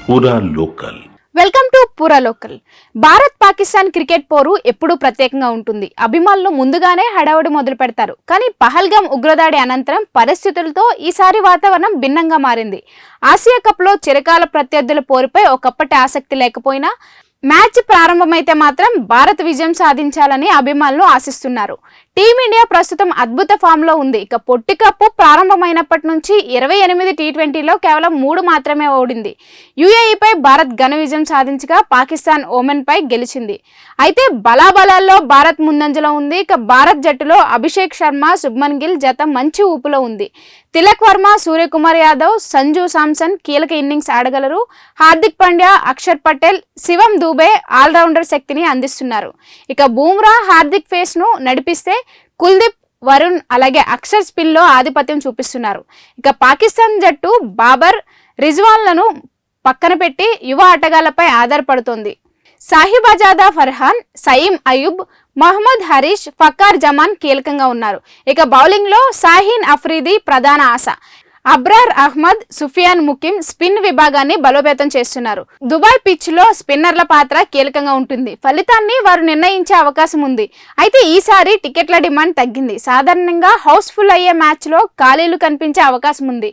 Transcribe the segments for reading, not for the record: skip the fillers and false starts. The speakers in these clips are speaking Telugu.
పూరా లోకల్. వెల్కమ్ టు పూరా లోకల్. భారత్ పాకిస్తాన్ క్రికెట్ పోరు ఎప్పుడూ ప్రత్యేకంగా ఉంటుంది. అభిమానులు ముందుగానే హడావుడి మొదలు పెడతారు. కానీ పహల్గాం ఉగ్రదాడి అనంతరం పరిస్థితులతో ఈసారి వాతావరణం భిన్నంగా మారింది. ఆసియా కప్లో చిరకాల ప్రత్యర్థుల పోరుపై ఒకప్పటి ఆసక్తి లేకపోయినా మ్యాచ్ ప్రారంభమైతే మాత్రం భారత్ విజయం సాధించాలని అభిమానులు ఆశిస్తున్నారు. టీమిండియా ప్రస్తుతం అద్భుత ఫామ్లో ఉంది. ఇక పొట్టి కప్పు ప్రారంభమైనప్పటి నుంచి 28 టీ20లో కేవలం 3 మాత్రమే ఓడింది. యుఏఈపై భారత్ ఘన విజయం సాధించగా పాకిస్తాన్ ఓమెన్పై గెలిచింది. అయితే బలాబలాల్లో భారత్ ముందంజలో ఉంది. ఇక భారత్ జట్టులో అభిషేక్ శర్మ, శుభ్మన్ గిల్ జత మంచి ఊపులో ఉంది. తిలక్ వర్మ, సూర్యకుమార్ యాదవ్, సంజు శాంసన్ కీలక ఇన్నింగ్స్ ఆడగలరు. హార్దిక్ పాండ్యా, అక్షర్ పటేల్, శివం దూబే ఆల్రౌండర్ శక్తిని అందిస్తున్నారు. ఇక బూమ్రా, హార్దిక్ ఫేస్ ను నడిపిస్తే కుల్దీప్, వరుణ్ అలాగే అక్షర్ స్పిన్ లో ఆధిపత్యం చూపిస్తున్నారు. ఇక పాకిస్తాన్ జట్టు బాబర్, రిజ్వాన్లను పక్కన పెట్టి యువ ఆటగాళ్లపై ఆధారపడుతోంది. సాహిబ్ అజాదా ఫర్హాన్, సయీం అయూబ్, మహమ్మద్ హరీష్, ఫకార్ జమాన్ కీలకంగా ఉన్నారు. ఇక బౌలింగ్ లో షాహీన్ అఫ్రీది ప్రధాన ఆశ. అబ్రార్ అహ్మద్, సుఫియాన్ ముకిమ్ స్పిన్ విభాగాన్ని బలోపేతం చేస్తున్నారు. దుబాయ్ పిచ్ లో స్పిన్నర్ల పాత్ర కీలకంగా ఉంటుంది. ఫలితాన్ని వారు నిర్ణయించే అవకాశం ఉంది. అయితే ఈసారి టికెట్ల డిమాండ్ తగ్గింది. సాధారణంగా హౌస్ఫుల్ అయ్యే మ్యాచ్ లో ఖాళీలు కనిపించే అవకాశం ఉంది.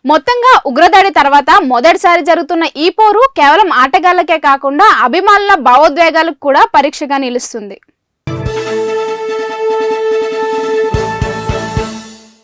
మొత్తంగా ఉగ్రదాడి తర్వాత మొదటిసారి జరుగుతున్న ఈ పోరు కేవలం ఆటగాళ్లకే కాకుండా అభిమానుల భావోద్వేగాలకు కూడా పరీక్షగా నిలుస్తుంది.